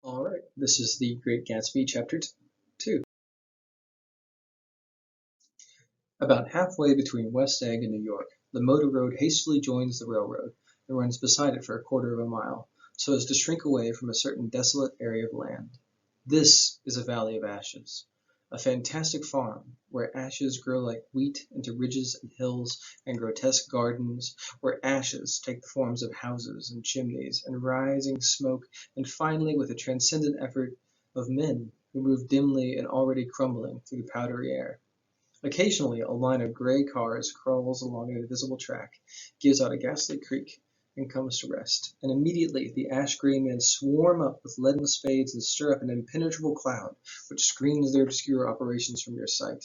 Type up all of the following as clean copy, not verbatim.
All right, this is The Great Gatsby, Chapter 2. About halfway between West Egg and New York, the motor road hastily joins the railroad and runs beside it for a quarter of a mile, so as to shrink away from a certain desolate area of land. This is a valley of ashes, a fantastic farm where ashes grow like wheat into ridges and hills and grotesque gardens, where ashes take the forms of houses and chimneys and rising smoke, and finally, with a transcendent effort, of men who move dimly and already crumbling through the powdery air. Occasionally a line of gray cars crawls along an invisible track, gives out a ghastly creak, and comes to rest, and immediately the ash-gray men swarm up with leaden spades and stir up an impenetrable cloud which screens their obscure operations from your sight.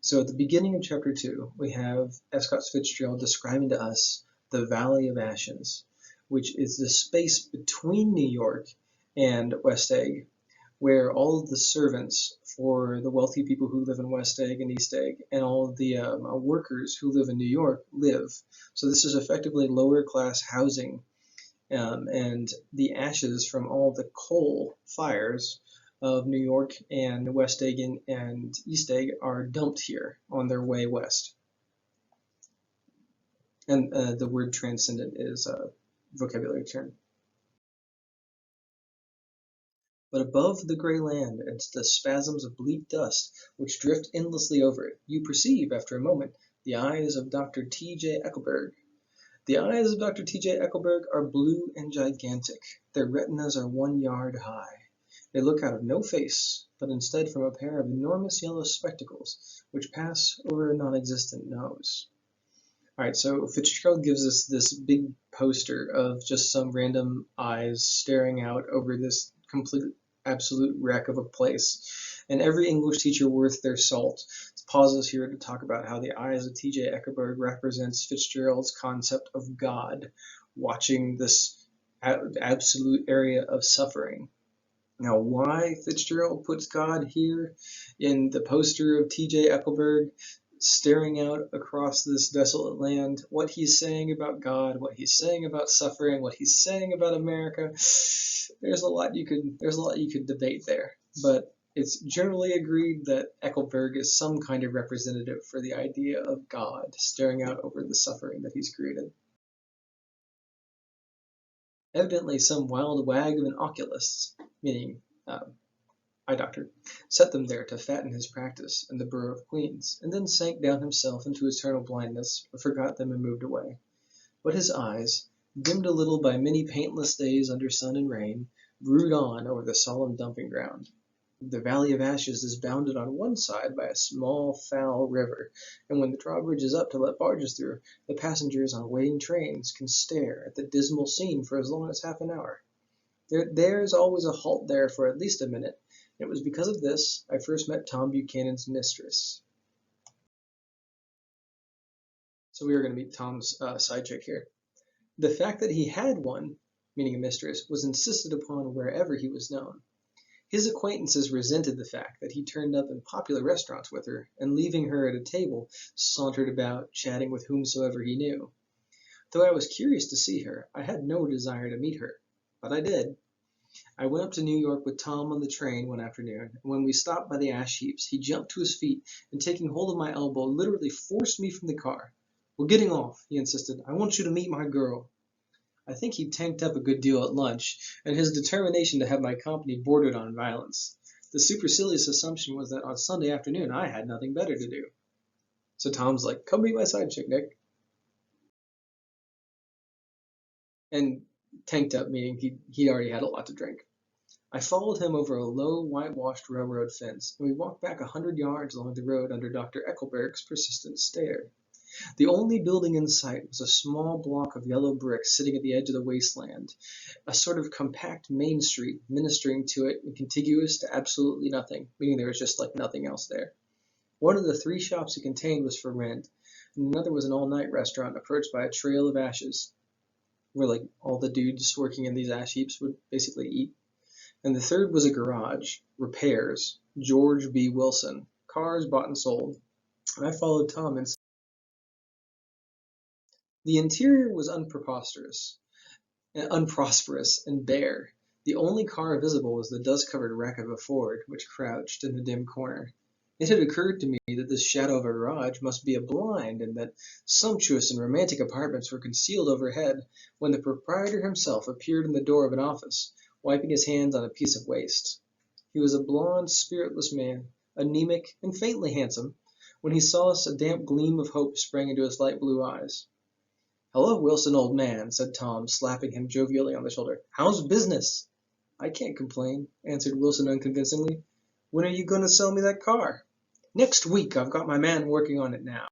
So at the beginning of Chapter 2, we have F. Scott Fitzgerald describing to us the Valley of Ashes, which is the space between New York and West Egg, where all of the servants for the wealthy people who live in West Egg and East Egg, and all of the workers who live in New York live. So this is effectively lower class housing, and the ashes from all the coal fires of New York and West Egg and East Egg are dumped here on their way west. And the word transcendent is a vocabulary term. But above the gray land and the spasms of bleak dust which drift endlessly over it, you perceive, after a moment, the eyes of Dr. T.J. Eckelberg. The eyes of Dr. T.J. Eckelberg are blue and gigantic. Their retinas are 1 yard high. They look out of no face, but instead from a pair of enormous yellow spectacles which pass over a non-existent nose. All right, so Fitzgerald gives us this big poster of just some random eyes staring out over this complete, absolute wreck of a place. And every English teacher worth their salt pauses here to talk about how the eyes of T.J. Eckelberg represents Fitzgerald's concept of God watching this absolute area of suffering. Now, why Fitzgerald puts God here in the poster of T.J. Eckelberg staring out across this desolate land, what he's saying about God, what he's saying about suffering, what he's saying about America, there's a lot you could debate there. But it's generally agreed that Eckelberg is some kind of representative for the idea of God staring out over the suffering that he's created. Evidently some wild wag of an oculist, meaning eye doctor, set them there to fatten his practice in the borough of Queens, and then sank down himself into eternal blindness, forgot them and moved away. But his eyes, dimmed a little by many paintless days under sun and rain, brood on over the solemn dumping ground. The Valley of Ashes is bounded on one side by a small, foul river, and when the drawbridge is up to let barges through, the passengers on waiting trains can stare at the dismal scene for as long as half an hour. There's always a halt there for at least a minute, and it was because of this I first met Tom Buchanan's mistress. So we are going to meet Tom's side chick here. The fact that he had one, meaning a mistress, was insisted upon wherever he was known. His acquaintances resented the fact that he turned up in popular restaurants with her, and leaving her at a table, sauntered about, chatting with whomsoever he knew. Though I was curious to see her, I had no desire to meet her. But I did. I went up to New York with Tom on the train one afternoon, and when we stopped by the ash heaps, he jumped to his feet, and taking hold of my elbow, literally forced me from the car. "We're getting off," he insisted. "I want you to meet my girl." I think he tanked up a good deal at lunch, and his determination to have my company bordered on violence. The supercilious assumption was that on Sunday afternoon I had nothing better to do. So Tom's like, "Come meet my side chick, Nick." And tanked up meaning he already had a lot to drink. I followed him over a low, whitewashed railroad fence, and we walked back 100 yards along the road under Dr. Eckelberg's persistent stare. The only building in sight was a small block of yellow brick sitting at the edge of the wasteland, a sort of compact main street ministering to it and contiguous to absolutely nothing, meaning there was just like nothing else there. One of the 3 shops it contained was for rent, and another was an all-night restaurant approached by a trail of ashes, where like all the dudes working in these ash heaps would basically eat. And the third was a garage, repairs, George B. Wilson, cars bought and sold. And I followed Tom inside. The interior was unprosperous and bare. The only car visible was the dust-covered wreck of a Ford, which crouched in the dim corner. It had occurred to me that this shadow of a garage must be a blind, and that sumptuous and romantic apartments were concealed overhead, when the proprietor himself appeared in the door of an office, wiping his hands on a piece of waste. He was a blond, spiritless man, anemic and faintly handsome. When he saw us, a damp gleam of hope sprang into his light blue eyes. "Hello, Wilson, old man," said Tom, slapping him jovially on the shoulder. "How's business?" "I can't complain," answered Wilson unconvincingly. "When are you going to sell me that car?" "Next week. I've got my man working on it now."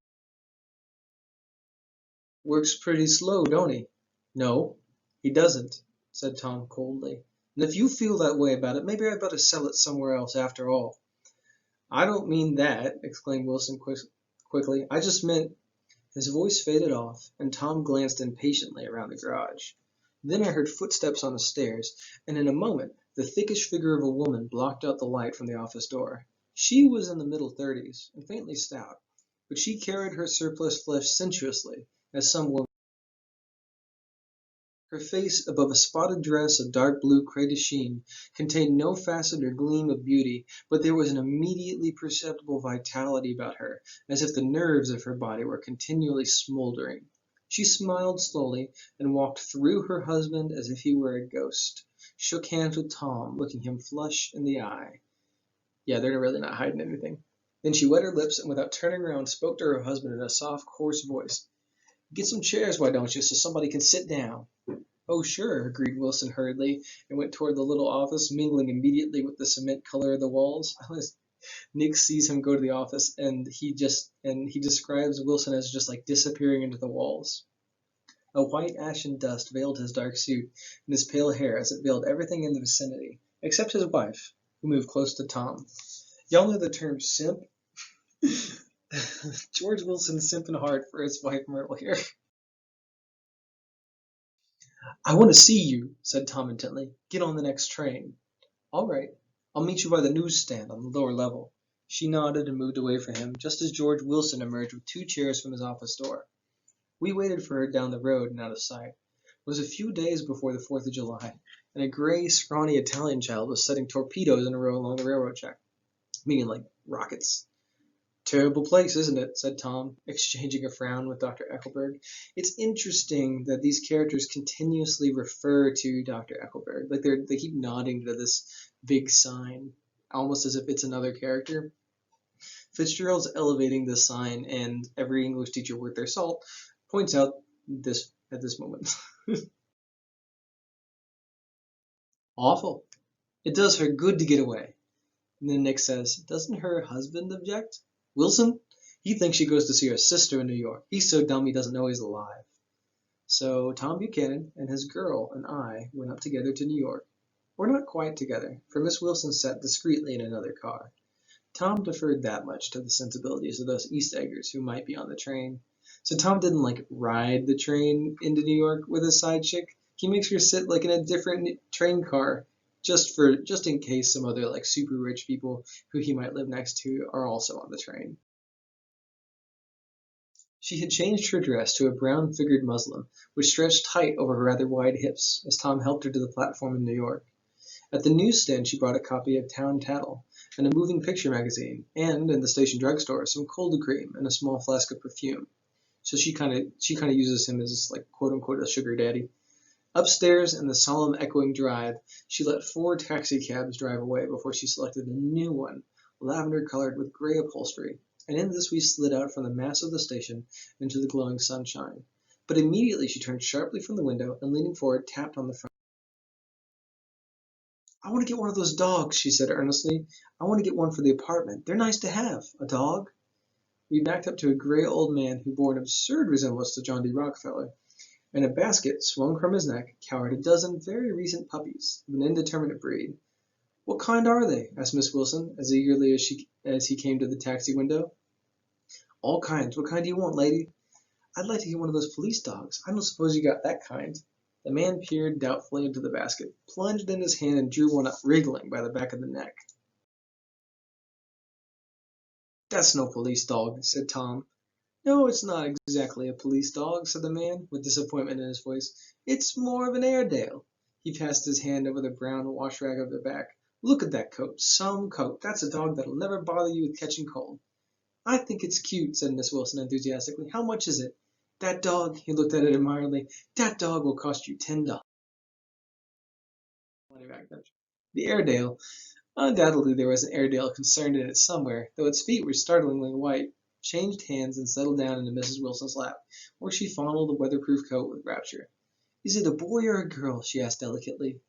"Works pretty slow, don't he?" "No, he doesn't," said Tom coldly. "And if you feel that way about it, maybe I'd better sell it somewhere else after all." "I don't mean that," exclaimed Wilson quickly. "I just meant—" His voice faded off, and Tom glanced impatiently around the garage. Then I heard footsteps on the stairs, and in a moment the thickish figure of a woman blocked out the light from the office door. She was in the middle 30s, and faintly stout, but she carried her surplus flesh sensuously, as some women. Her face, above a spotted dress of dark blue crepe de chine, contained no facet or gleam of beauty, but there was an immediately perceptible vitality about her, as if the nerves of her body were continually smoldering. She smiled slowly, and walked through her husband as if he were a ghost, shook hands with Tom, looking him flush in the eye. Yeah, they're really not hiding anything. Then she wet her lips, and without turning around spoke to her husband in a soft, coarse voice. "Get some chairs, why don't you, so somebody can sit down?" "Oh, sure," agreed Wilson hurriedly, and went toward the little office, mingling immediately with the cement color of the walls. Nick sees him go to the office, and he describes Wilson as just like disappearing into the walls. A white ashen dust veiled his dark suit and his pale hair as it veiled everything in the vicinity, except his wife, who moved close to Tom. Y'all know the term simp? George Wilson's simping hard for his wife Myrtle here. "I want to see you," said Tom intently. "Get on the next train." "All right. I'll meet you by the newsstand on the lower level." She nodded and moved away from him, just as George Wilson emerged with 2 chairs from his office door. We waited for her down the road and out of sight. It was a few days before the 4th of July, and a gray, scrawny Italian child was setting torpedoes in a row along the railroad track, meaning like rockets. "Terrible place, isn't it?" said Tom, exchanging a frown with Dr. Eckelberg. It's interesting that these characters continuously refer to Dr. Eckelberg. Like they keep nodding to this big sign, almost as if it's another character. Fitzgerald's elevating this sign, and every English teacher worth their salt points out this at this moment. Awful. It does her good to get away. And then Nick says, "Doesn't her husband object? Wilson? He thinks she goes to see her sister in New York. He's so dumb he doesn't know he's alive." So Tom Buchanan and his girl and I went up together to New York. We're not quite together, for Miss Wilson sat discreetly in another car. Tom deferred that much to the sensibilities of those East Eggers who might be on the train. So Tom didn't ride the train into New York with his side chick. He makes her sit in a different train car, just in case some other super rich people who he might live next to are also on the train. She had changed her dress to a brown-figured muslin, which stretched tight over her rather wide hips, as Tom helped her to the platform in New York. At the newsstand she brought a copy of Town Tattle and a moving picture magazine, and in the station drugstore some cold cream and a small flask of perfume. So she kind of uses him as quote unquote a sugar daddy. Upstairs in the solemn echoing drive, she let 4 taxicabs drive away before she selected a new one, lavender-colored with gray upholstery, and in this we slid out from the mass of the station into the glowing sunshine. But immediately she turned sharply from the window and, leaning forward, tapped on the front. "I want to get one of those dogs," she said earnestly. "I want to get one for the apartment. They're nice to have. A dog." We backed up to a gray old man who bore an absurd resemblance to John D. Rockefeller. In a basket swung from his neck cowered a dozen very recent puppies of an indeterminate breed. "What kind are they?" asked Miss Wilson, as eagerly as he came to the taxi window. "All kinds. What kind do you want, lady?" "I'd like to get one of those police dogs. I don't suppose you got that kind." The man peered doubtfully into the basket, plunged in his hand, and drew one up, wriggling by the back of the neck. "That's no police dog," said Tom. "No, it's not exactly a police dog," said the man, with disappointment in his voice. "It's more of an Airedale. He passed his hand over the brown wash rag of their back. Look at that coat. Some coat. That's a dog that'll never bother you with catching cold. I think it's cute, said Miss Wilson enthusiastically. How much is it? That dog, he looked at it admiringly, that dog will cost you $10. The Airedale. Undoubtedly there was an Airedale concerned in it somewhere, though its feet were startlingly white, changed hands and settled down into Mrs. Wilson's lap, where she fondled the weatherproof coat with rapture. Is it a boy or a girl? She asked delicately.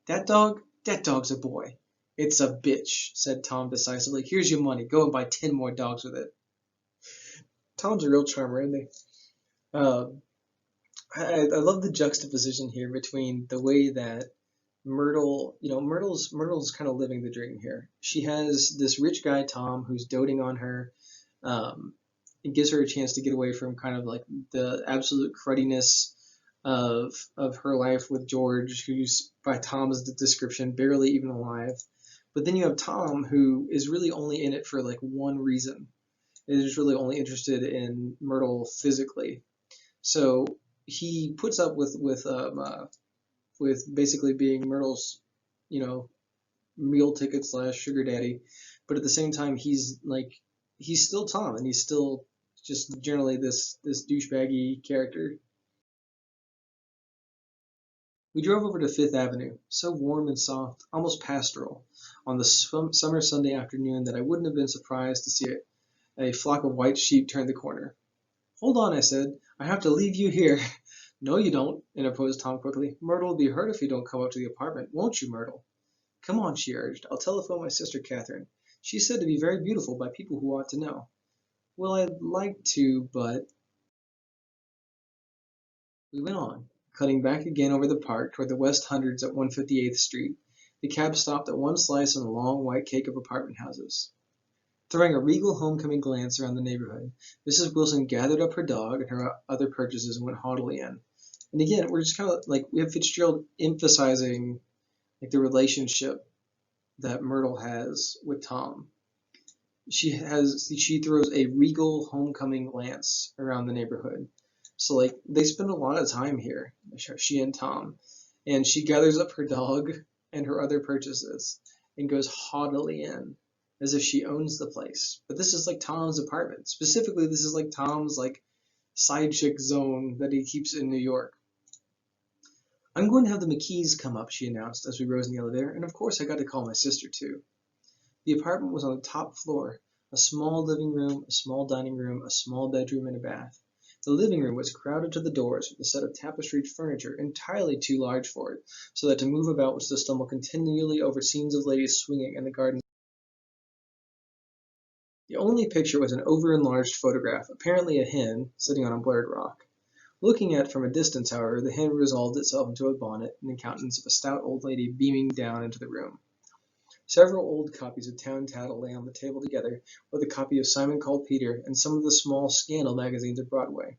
That dog? That dog's a boy. It's a bitch, said Tom decisively. Here's your money. Go and buy 10 more dogs with it. Tom's a real charmer, isn't he? I love the juxtaposition here between the way that Myrtle, Myrtle's kind of living the dream here. She has this rich guy, Tom, who's doting on her. It gives her a chance to get away from kind of like the absolute cruddiness of her life with George, who's by Tom's description barely even alive. But then you have Tom, who is really only in it for like one reason. Is really only interested in Myrtle physically. So he puts up with basically being Myrtle's, meal ticket / sugar daddy, but at the same time he's still Tom, and he's still just generally this douchebaggy character. We drove over to Fifth Avenue, so warm and soft, almost pastoral, on the summer Sunday afternoon that I wouldn't have been surprised to see a flock of white sheep turn the corner. Hold on, I said. I have to leave you here. No, you don't, interposed Tom quickly. Myrtle will be hurt if you don't come up to the apartment. Won't you, Myrtle? Come on, she urged. I'll telephone my sister Catherine. She's said to be very beautiful by people who ought to know. Well, I'd like to, but... We went on, cutting back again over the park toward the West Hundreds at 158th Street. The cab stopped at one slice on a long white cake of apartment houses. Throwing a regal homecoming glance around the neighborhood, Mrs. Wilson gathered up her dog and her other purchases and went haughtily in. And again, we're just kind of like, we have Fitzgerald emphasizing like the relationship that Myrtle has with Tom. She throws a regal homecoming glance around the neighborhood. So like they spend a lot of time here, she and Tom, and she gathers up her dog and her other purchases and goes haughtily in as if she owns the place. But this is like Tom's apartment. Specifically, this is like Tom's like side chick zone that he keeps in New York. I'm going to have the McKees come up, she announced as we rose in the elevator, and of course I got to call my sister too. The apartment was on the top floor, a small living room, a small dining room, a small bedroom, and a bath. The living room was crowded to the doors with a set of tapestried furniture entirely too large for it, so that to move about was to stumble continually over scenes of ladies swinging in the garden. The only picture was an over-enlarged photograph, apparently a hen, sitting on a blurred rock. Looking at it from a distance, however, the hen resolved itself into a bonnet and the countenance of a stout old lady beaming down into the room. Several old copies of Town Tattle lay on the table together with a copy of Simon Called Peter and some of the small scandal magazines of Broadway.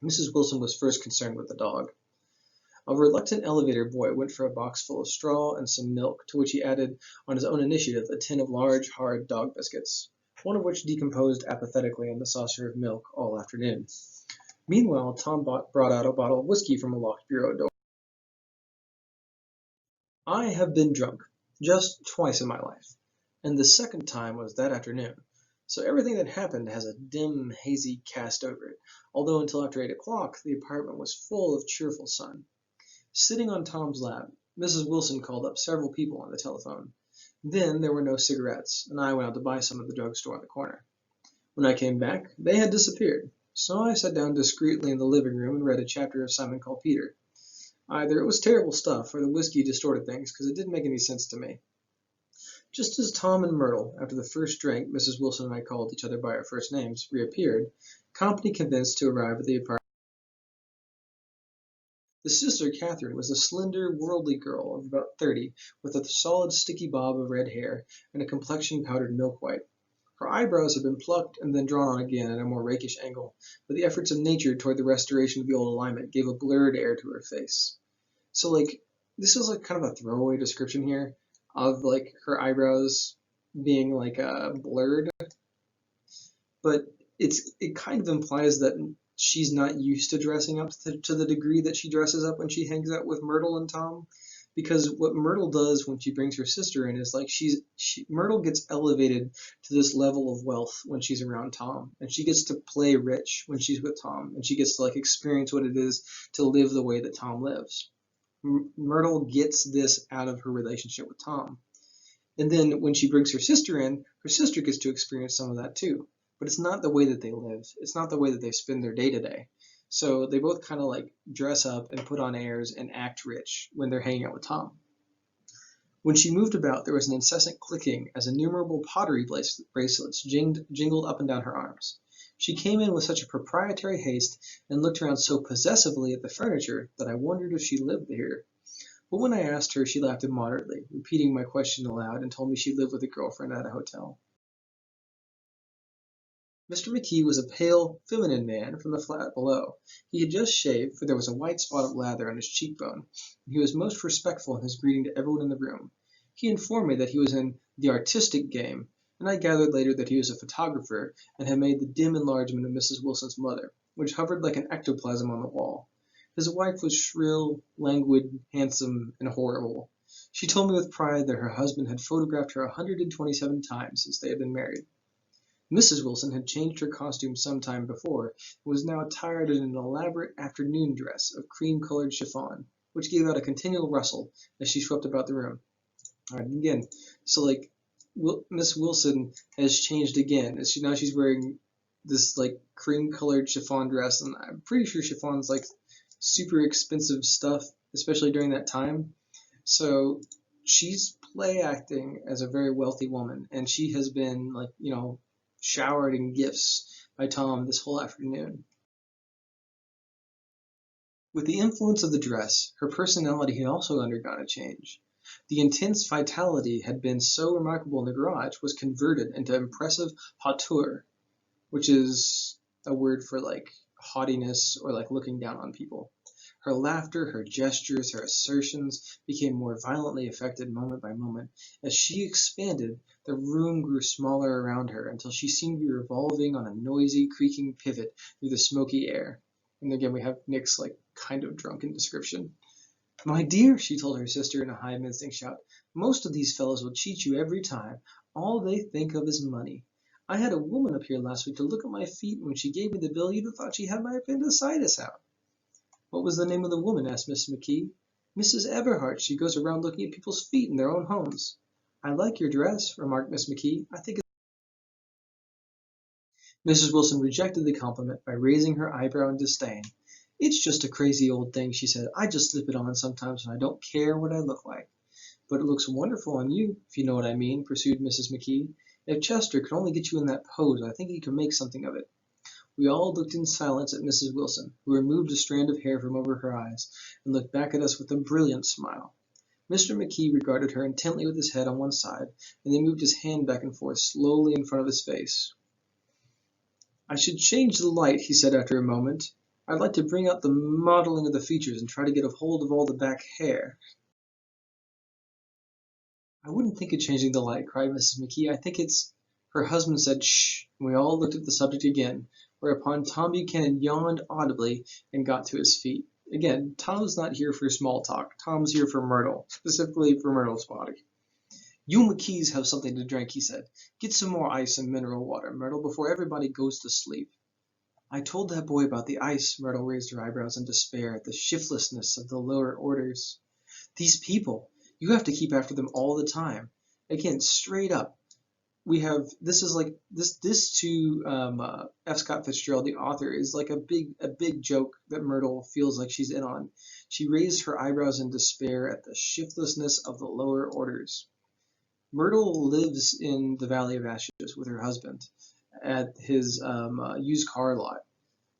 Mrs. Wilson was first concerned with the dog. A reluctant elevator boy went for a box full of straw and some milk, to which he added, on his own initiative, a tin of large, hard dog biscuits, one of which decomposed apathetically on the saucer of milk all afternoon. Meanwhile, Tom brought out a bottle of whiskey from a locked bureau door. I have been drunk, just twice in my life, and the second time was that afternoon, so everything that happened has a dim, hazy cast over it, although until after 8 o'clock the apartment was full of cheerful sun. Sitting on Tom's lap, Mrs. Wilson called up several people on the telephone. Then there were no cigarettes, and I went out to buy some at the drugstore on the corner. When I came back, they had disappeared, so I sat down discreetly in the living room and read a chapter of Simon Called Peter. Either it was terrible stuff, or the whiskey distorted things, because it didn't make any sense to me. Just as Tom and Myrtle, after the first drink Mrs. Wilson and I called each other by our first names, reappeared, company convinced to arrive at the apartment. The sister, Catherine, was a slender, worldly girl of about 30, with a solid, sticky bob of red hair and a complexion powdered milk white. Her eyebrows had been plucked and then drawn on again at a more rakish angle, but the efforts of nature toward the restoration of the old alignment gave a blurred air to her face. So, this is kind of a throwaway description here of, her eyebrows being, blurred. But it kind of implies that she's not used to dressing up to the degree that she dresses up when she hangs out with Myrtle and Tom, because what Myrtle does when she brings her sister in is like Myrtle gets elevated to this level of wealth when she's around Tom, and she gets to play rich when she's with Tom, and she gets to like experience what it is to live the way that Tom lives. Myrtle gets this out of her relationship with Tom. And then when she brings her sister in, her sister gets to experience some of that too. But it's not the way that they live. It's not the way that they spend their day to day. So they both kind of like dress up and put on airs and act rich when they're hanging out with Tom. When she moved about, there was an incessant clicking as innumerable pottery bracelets jingled up and down her arms. She came in with such a proprietary haste and looked around so possessively at the furniture that I wondered if she lived here. But when I asked her, she laughed immoderately, repeating my question aloud, and told me she lived with a girlfriend at a hotel. Mr. McKee was a pale, feminine man from the flat below. He had just shaved, for there was a white spot of lather on his cheekbone, and he was most respectful in his greeting to everyone in the room. He informed me that he was in the artistic game, and I gathered later that he was a photographer and had made the dim enlargement of Mrs. Wilson's mother, which hovered like an ectoplasm on the wall. His wife was shrill, languid, handsome, and horrible. She told me with pride that her husband had photographed her 127 times since they had been married. Mrs. Wilson had changed her costume some time before, and was now attired in an elaborate afternoon dress of cream-colored chiffon, which gave out a continual rustle as she swept about the room. All right, again, so like Miss Wilson has changed again. Now she's wearing this like cream-colored chiffon dress, and I'm pretty sure chiffon's like super expensive stuff, especially during that time. So she's play acting as a very wealthy woman, and she has been like, showered in gifts by Tom this whole afternoon. With the influence of the dress, her personality had also undergone a change. The intense vitality had been so remarkable in the garage was converted into impressive hauteur, which is a word for like haughtiness or like looking down on people. Her laughter, her gestures, her assertions became more violently affected moment by moment. As she expanded, the room grew smaller around her until she seemed to be revolving on a noisy, creaking pivot through the smoky air. And again, we have Nick's like kind of drunken description. My dear, she told her sister in a high mincing shout, most of these fellows will cheat you every time. All they think of is money. I had a woman up here last week to look at my feet, and when she gave me the bill, you'd have thought she had my appendicitis out. What was the name of the woman? Asked Mrs. McKee. Mrs. Everhart. She goes around looking at people's feet in their own homes. I like your dress, remarked Miss McKee. I think Mrs. Wilson rejected the compliment by raising her eyebrow in disdain. It's just a crazy old thing, she said. I just slip it on sometimes and I don't care what I look like. But it looks wonderful on you, if you know what I mean, pursued Mrs. McKee. If Chester could only get you in that pose, I think he could make something of it. We all looked in silence at Mrs. Wilson, who removed a strand of hair from over her eyes and looked back at us with a brilliant smile. Mr. McKee regarded her intently with his head on one side, and then moved his hand back and forth slowly in front of his face. I should change the light, he said after a moment. I'd like to bring out the modeling of the features and try to get a hold of all the back hair. I wouldn't think of changing the light, cried Mrs. McKee. I think it's... Her husband said, shh, and we all looked at the subject again, whereupon Tom Buchanan yawned audibly and got to his feet. Again, Tom's not here for small talk. Tom's here for Myrtle, specifically for Myrtle's body. You McKees have something to drink, he said. Get some more ice and mineral water, Myrtle, before everybody goes to sleep. I told that boy about the ice, Myrtle raised her eyebrows in despair at the shiftlessness of the lower orders. These people, you have to keep after them all the time. Again, straight up. We have this is like this to F. Scott Fitzgerald, the author, is like a big joke that Myrtle feels like she's in on. She raised her eyebrows in despair at the shiftlessness of the lower orders. Myrtle lives in the Valley of Ashes with her husband at his used car lot,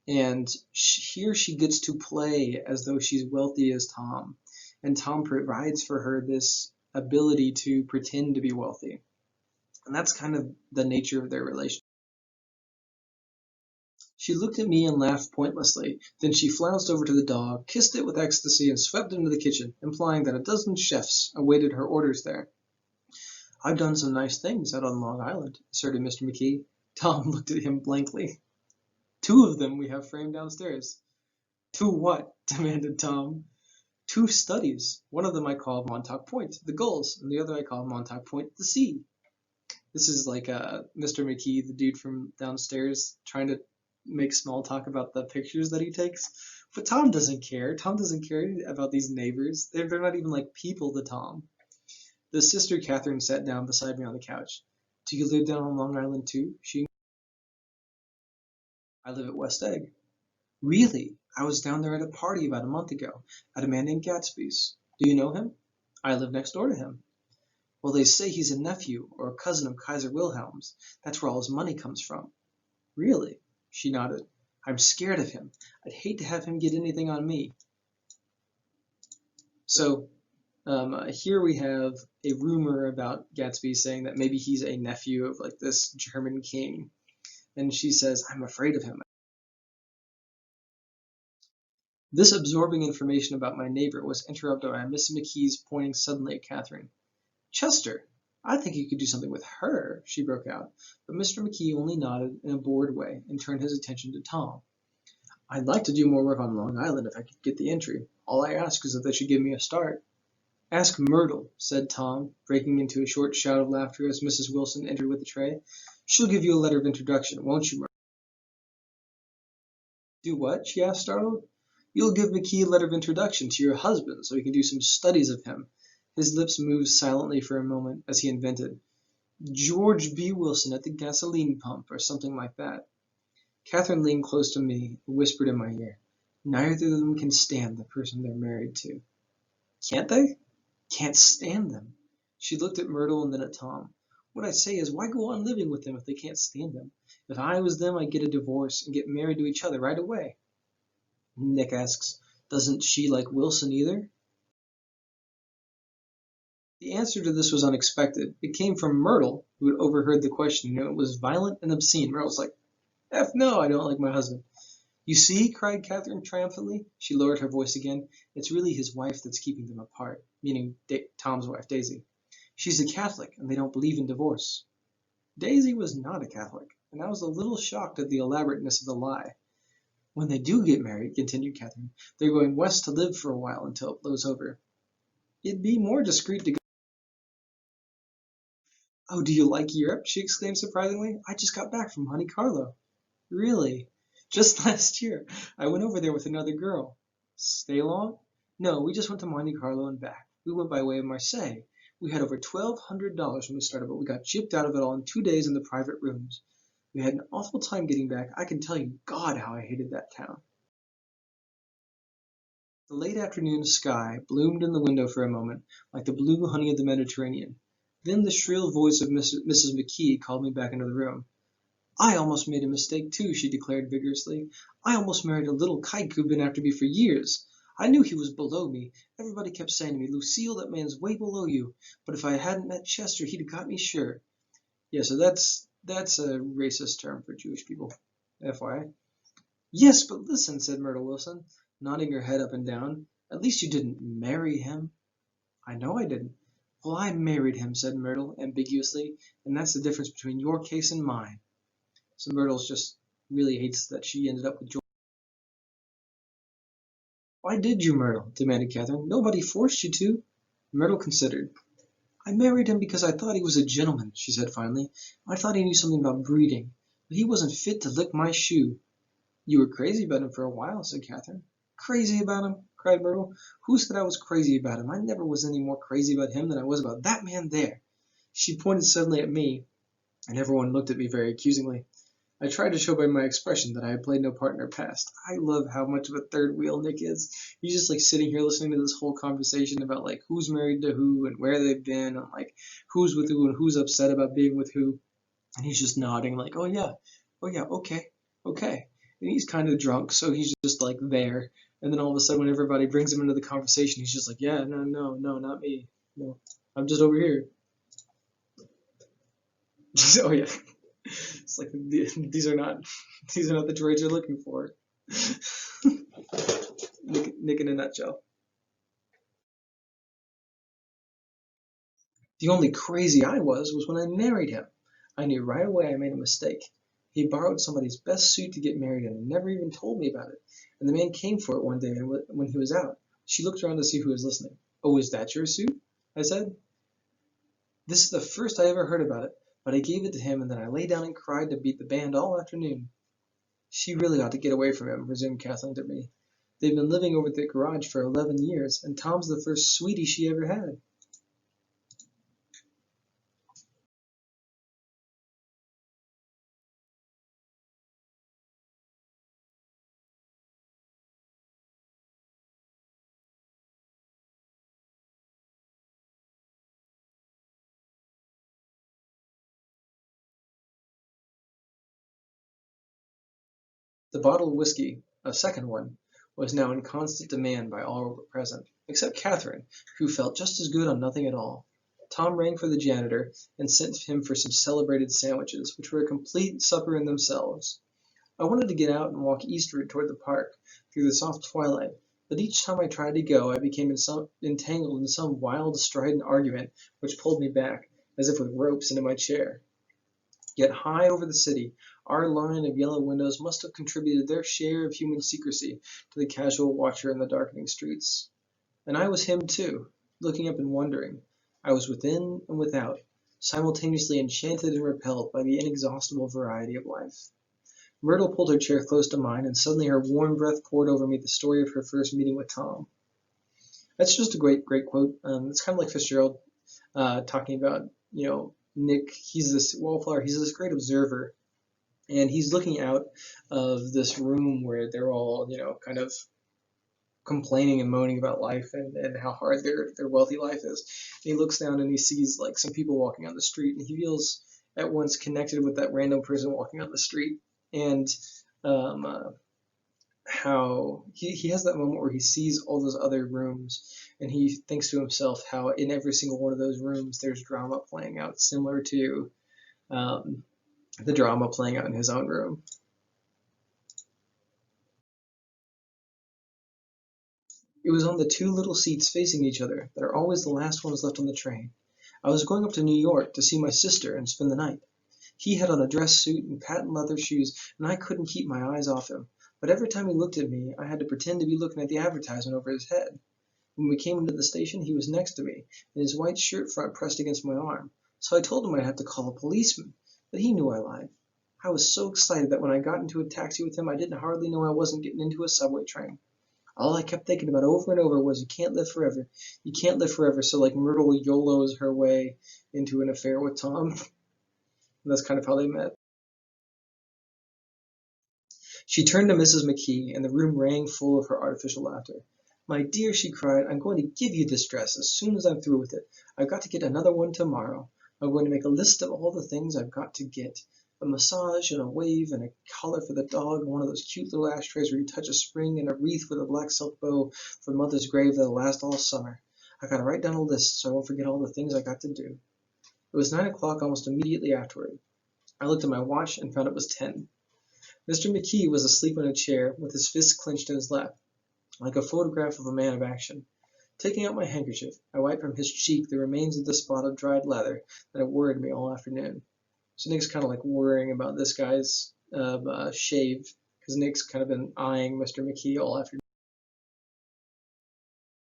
and here she gets to play as though she's wealthy as Tom, and Tom provides for her this ability to pretend to be wealthy. And that's kind of the nature of their relationship. She looked at me and laughed pointlessly. Then she flounced over to the dog, kissed it with ecstasy, and swept into the kitchen, implying that a dozen chefs awaited her orders there. I've done some nice things out on Long Island, asserted Mr. McKee. Tom looked at him blankly. 2 of them we have framed downstairs. 2 what? Demanded Tom. Two studies. One of them I call Montauk Point, the gulls, and the other I call Montauk Point, the sea. This is like Mr. McKee, the dude from downstairs, trying to make small talk about the pictures that he takes. But Tom doesn't care. Tom doesn't care about these neighbors. They're not even like people to Tom. The sister Catherine sat down beside me on the couch. Do you live down on Long Island too? I live at West Egg. Really? I was down there at a party about a month ago, at a man named Gatsby's. Do you know him? I live next door to him. Well, they say he's a nephew or a cousin of Kaiser Wilhelm's. That's where all his money comes from. Really? She nodded. I'm scared of him. I'd hate to have him get anything on me. So here we have a rumor about Gatsby saying that maybe he's a nephew of like this German king. And she says, I'm afraid of him. This absorbing information about my neighbor was interrupted by Miss McKee's pointing suddenly at Catherine. Chester, I think you could do something with her, she broke out, but Mr. McKee only nodded in a bored way and turned his attention to Tom. I'd like to do more work on Long Island if I could get the entry. All I ask is that they should give me a start. Ask Myrtle, said Tom, breaking into a short shout of laughter as Mrs. Wilson entered with a tray. She'll give you a letter of introduction, won't you, Myrtle? Do what? She asked, startled. You'll give McKee a letter of introduction to your husband so he can do some studies of him. His lips moved silently for a moment as he invented. George B. Wilson at the gasoline pump, or something like that. Catherine leaned close to me and whispered in my ear, Neither of them can stand the person they're married to. Can't they? Can't stand them. She looked at Myrtle and then at Tom. What I say is, why go on living with them if they can't stand them? If I was them, I'd get a divorce and get married to each other right away. Nick asks, doesn't she like Wilson either? The answer to this was unexpected. It came from Myrtle, who had overheard the question, and it was violent and obscene. Myrtle's like, F no, I don't like my husband. You see, cried Catherine triumphantly. She lowered her voice again. It's really his wife that's keeping them apart, meaning Tom's wife, Daisy. She's a Catholic, and they don't believe in divorce. Daisy was not a Catholic, and I was a little shocked at the elaborateness of the lie. When they do get married, continued Catherine, they're going west to live for a while until it blows over. It'd be more discreet to go. Oh, do you like Europe? She exclaimed surprisingly. I just got back from Monte Carlo. Really? Just last year. I went over there with another girl. Stay long? No, we just went to Monte Carlo and back. We went by way of Marseille. We had over $1,200 when we started, but we got gypped out of it all in 2 days in the private rooms. We had an awful time getting back. I can tell you, God, how I hated that town. The late afternoon sky bloomed in the window for a moment, like the blue honey of the Mediterranean. Then the shrill voice of Mrs. McKee called me back into the room. I almost made a mistake, too, she declared vigorously. I almost married a little kike who'd been after me for years. I knew he was below me. Everybody kept saying to me, Lucille, that man's way below you. But if I hadn't met Chester, he'd have got me sure. Yeah, so that's a racist term for Jewish people, FYI. Yes, but listen, said Myrtle Wilson, nodding her head up and down. At least you didn't marry him. I know I didn't. Well, I married him, said Myrtle ambiguously, and that's the difference between your case and mine. So Myrtle just really hates that she ended up with George. Why did you, Myrtle? Demanded Catherine. Nobody forced you to. Myrtle considered. I married him because I thought he was a gentleman, she said finally. I thought he knew something about breeding, but he wasn't fit to lick my shoe. You were crazy about him for a while, said Catherine. Crazy about him? Cried Myrtle. Who said I was crazy about him? I never was any more crazy about him than I was about that man there. She pointed suddenly at me, and everyone looked at me very accusingly. I tried to show by my expression that I had played no part in her past. I love how much of a third wheel Nick is. He's just like sitting here listening to this whole conversation about like who's married to who and where they've been and like who's with who and who's upset about being with who. And he's just nodding like, oh yeah, okay. And he's kind of drunk, so he's just like there. And then all of a sudden when everybody brings him into the conversation, he's just like, yeah, no, not me. No, I'm just over here. Oh yeah. It's like these are not the droids you're looking for. Nick in a nutshell. The only crazy I was when I married him. I knew right away I made a mistake. He borrowed somebody's best suit to get married in and never even told me about it. And the man came for it one day when he was out. She looked around to see who was listening. "Oh, is that your suit?" I said. "This is the first I ever heard about it, but I gave it to him and then I lay down and cried to beat the band all afternoon." "She really ought to get away from him," resumed Kathleen to me. "They've been living over at the garage for 11 years, and Tom's the first sweetie she ever had." The bottle of whiskey, a second one, was now in constant demand by all present, except Katherine, who felt just as good on nothing at all. Tom rang for the janitor and sent him for some celebrated sandwiches, which were a complete supper in themselves. I wanted to get out and walk eastward toward the park through the soft twilight, but each time I tried to go I became entangled in some wild, strident argument which pulled me back, as if with ropes, into my chair. Yet high over the city, our line of yellow windows must have contributed their share of human secrecy to the casual watcher in the darkening streets. And I was him too, looking up and wondering. I was within and without, simultaneously enchanted and repelled by the inexhaustible variety of life. Myrtle pulled her chair close to mine, and suddenly her warm breath poured over me the story of her first meeting with Tom. That's just a great quote. It's kind of like Fitzgerald talking about, Nick. He's this wallflower. He's this great observer, and he's looking out of this room where they're all, kind of complaining and moaning about life and how hard their wealthy life is. And he looks down and he sees like some people walking on the street, and he feels at once connected with that random person walking on the street, and um, how he has that moment where he sees all those other rooms and he thinks to himself how in every single one of those rooms there's drama playing out similar to um, the drama playing out in his own room. It was on the two little seats facing each other that are always the last ones left on the train. I was going up to New York to see my sister and spend the night. He had on a dress suit and patent leather shoes, and I couldn't keep my eyes off him. But every time he looked at me, I had to pretend to be looking at the advertisement over his head. When we came into the station, he was next to me, and his white shirt front pressed against my arm. So I told him I'd have to call a policeman, but he knew I lied. I was so excited that when I got into a taxi with him, I didn't hardly know I wasn't getting into a subway train. All I kept thinking about over and over was, you can't live forever. You can't live forever. So like Myrtle YOLOs her way into an affair with Tom. And that's kind of how they met. She turned to Mrs. McKee, and the room rang full of her artificial laughter. "My dear," she cried, "I'm going to give you this dress as soon as I'm through with it. I've got to get another one tomorrow. I'm going to make a list of all the things I've got to get. A massage and a wave and a collar for the dog and one of those cute little ashtrays where you touch a spring and a wreath with a black silk bow for Mother's grave that'll last all summer. I've got to write down a list so I won't forget all the things I got to do." It was 9 o'clock almost immediately afterward. I looked at my watch and found it was 10. Mr. McKee was asleep in a chair, with his fists clenched in his lap, like a photograph of a man of action. Taking out my handkerchief, I wiped from his cheek the remains of the spot of dried lather that had worried me all afternoon. So Nick's kind of like worrying about this guy's shave, because Nick's kind of been eyeing Mr. McKee all afternoon.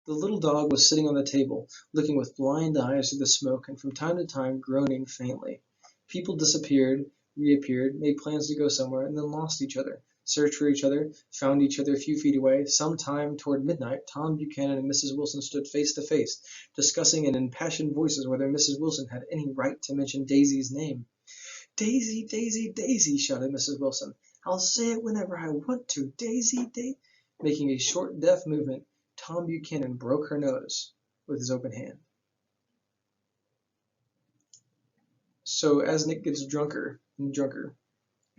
The little dog was sitting on the table, looking with blind eyes through the smoke and from time to time groaning faintly. People disappeared, reappeared, made plans to go somewhere, and then lost each other, searched for each other, found each other a few feet away. Sometime toward midnight, Tom Buchanan and Mrs. Wilson stood face to face, discussing in impassioned voices whether Mrs. Wilson had any right to mention Daisy's name. "Daisy, Daisy, Daisy," shouted Mrs. Wilson. "I'll say it whenever I want to. Daisy, Daisy." Making a short, deft movement, Tom Buchanan broke her nose with his open hand. So as Nick gets drunker and drunker,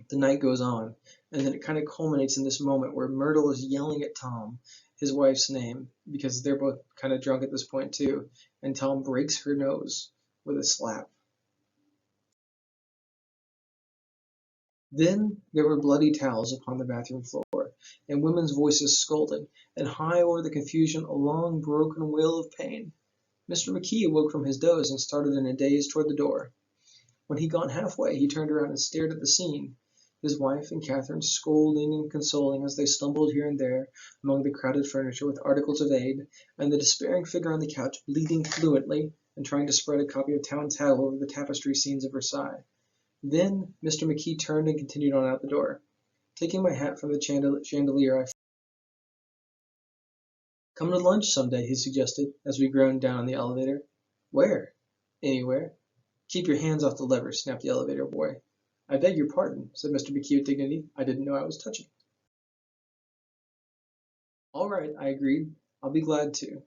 the night goes on, and then it kind of culminates in this moment where Myrtle is yelling at Tom his wife's name, because they're both kind of drunk at this point too, and Tom breaks her nose with a slap. Then there were bloody towels upon the bathroom floor, and women's voices scolding, and high over the confusion a long broken wail of pain. Mr. McKee awoke from his doze and started in a daze toward the door. When he'd gone halfway, he turned around and stared at the scene. his wife and Catherine scolding and consoling as they stumbled here and there among the crowded furniture with articles of aid, and the despairing figure on the couch bleating fluently and trying to spread a copy of Town Tattle over the tapestry scenes of Versailles. Then Mr. McKee turned and continued on out the door. Taking my hat from the chandelier, I "Come to lunch some day," he suggested, as we groaned down in the elevator. "Where?" "Anywhere." "Keep your hands off the lever," snapped the elevator boy. "I beg your pardon," said Mr. McKee with dignity. "I didn't know I was touching." "All right," I agreed. "I'll be glad to."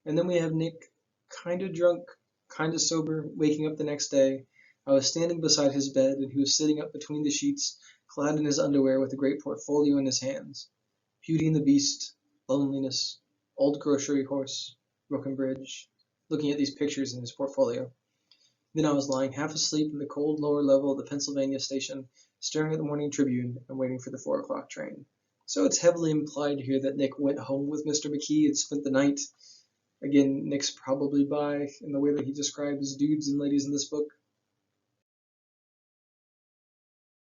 And then we have Nick, kinda drunk, kinda sober, waking up the next day. I was standing beside his bed, and he was sitting up between the sheets, clad in his underwear with a great portfolio in his hands. Beauty and the Beast, Loneliness, Old Grocery Horse, Broken Bridge, looking at these pictures in his portfolio. Then I was lying half asleep in the cold lower level of the Pennsylvania station, staring at the Morning Tribune and waiting for the 4 o'clock train. So it's heavily implied here that Nick went home with Mr. McKee and spent the night. Again, Nick's probably bi in the way that he describes dudes and ladies in this book.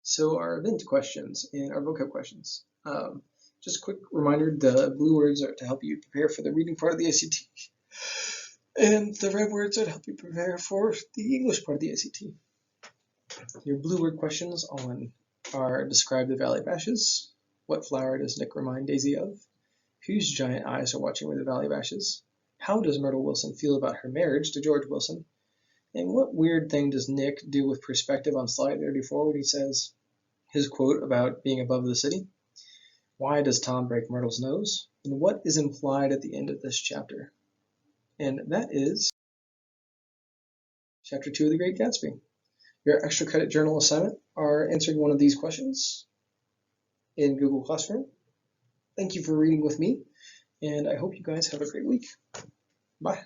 So our event questions and our vocab questions. Just a quick reminder, the blue words are to help you prepare for the reading part of the ACT. And the red words are to help you prepare for the English part of the ACT. Your blue word questions are describe the Valley Bashes. What flower does Nick remind Daisy of? Whose giant eyes are watching with the Valley Bashes? How does Myrtle Wilson feel about her marriage to George Wilson? And what weird thing does Nick do with perspective on slide 34 when he says his quote about being above the city? Why does Tom break Myrtle's nose? And what is implied at the end of this chapter? And that is Chapter 2 of The Great Gatsby. Your extra credit journal assignment are answering one of these questions in Google Classroom. Thank you for reading with me, and I hope you guys have a great week. Bye.